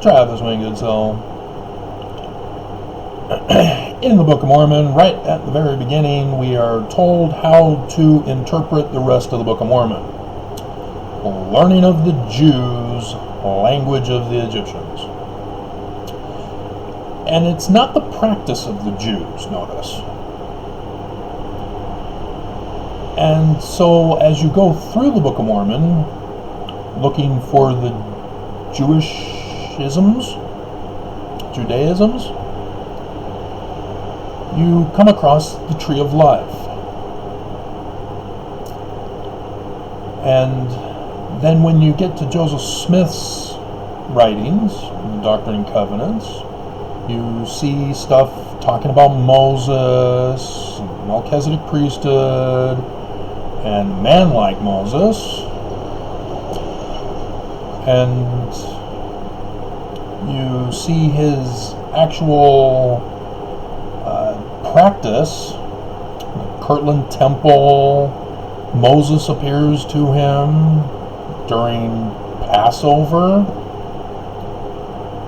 Try this way, good soul. In the Book of Mormon, right at the very beginning, we are told how to interpret the rest of the Book of Mormon. Learning of the Jews, language of the Egyptians. And it's not the practice of the Jews, notice. And so as you go through the Book of Mormon, looking for the Judaisms, you come across the Tree of Life. And then when you get to Joseph Smith's writings, the Doctrine and Covenants, you see stuff talking about Moses, Melchizedek priesthood, and man like Moses. And you see his actual practice, the Kirtland Temple. Moses appears to him during Passover.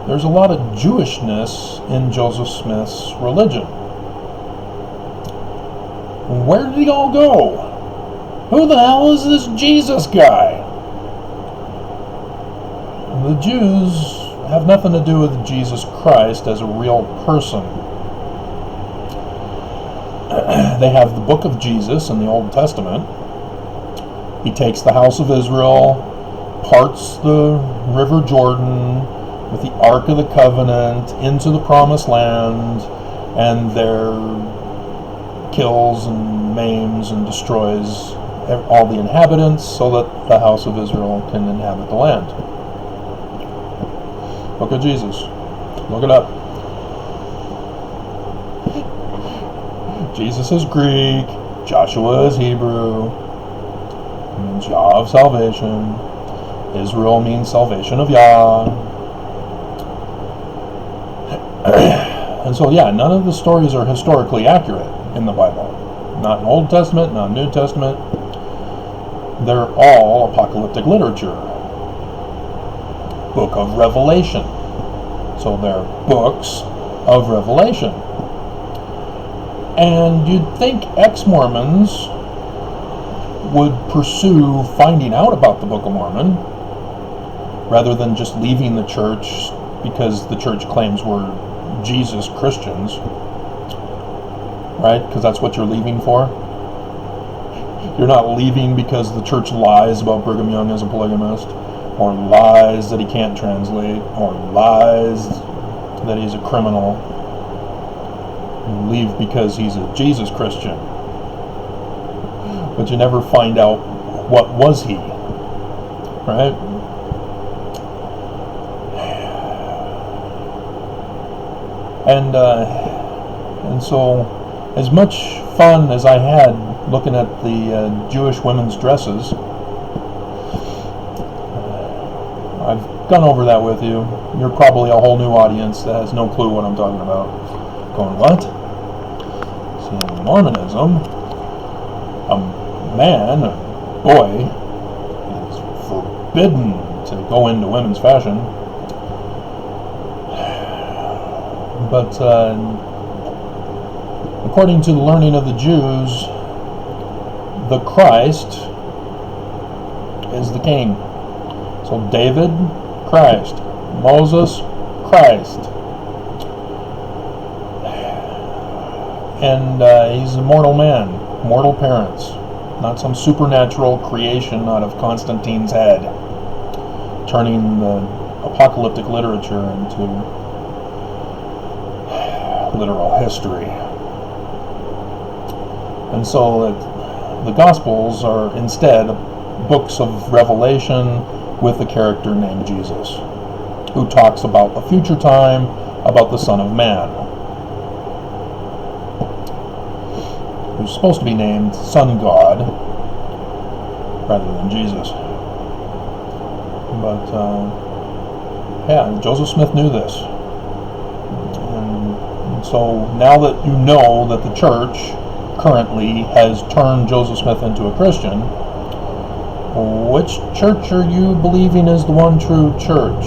There's a lot of Jewishness in Joseph Smith's religion. Where did he all go? Who the hell is this Jesus guy? The Jews have nothing to do with Jesus Christ as a real person. They have the book of Jesus in the Old Testament. He takes the house of Israel, parts the River Jordan with the Ark of the Covenant into the Promised Land, and there kills and maims and destroys all the inhabitants so that the house of Israel can inhabit the land. Book of Jesus. Look it up. Jesus is Greek, Joshua is Hebrew, it means Yah of salvation, Israel means salvation of Yah. And so yeah, none of the stories are historically accurate in the Bible. Not in Old Testament, not in New Testament. They're all apocalyptic literature. Book of Revelation. So they're books of Revelation. And you'd think ex-Mormons would pursue finding out about the Book of Mormon rather than just leaving the church because the church claims we're Jesus Christians. Right? Because that's what you're leaving for. You're not leaving because the church lies about Brigham Young as a polygamist, or lies that he can't translate, or lies that he's a criminal. You leave because he's a Jesus Christian. But you never find out what was he, right? And so, as much fun as I had looking at the Jewish women's dresses, I've gone over that with you. You're probably a whole new audience that has no clue what I'm talking about. Going, what? See, in Mormonism, a man, a boy, is forbidden to go into women's fashion. But according to the learning of the Jews, the Christ is the king. So David, Christ. Moses, Christ. And he's a mortal man, mortal parents. Not some supernatural creation out of Constantine's head, turning the apocalyptic literature into literal history. And so the Gospels are instead books of Revelation with a character named Jesus, who talks about the future time, about the Son of Man, who's supposed to be named Son God rather than Jesus. But yeah, Joseph Smith knew this. And so now that you know that the church currently has turned Joseph Smith into a Christian, which church are you believing is the one true church?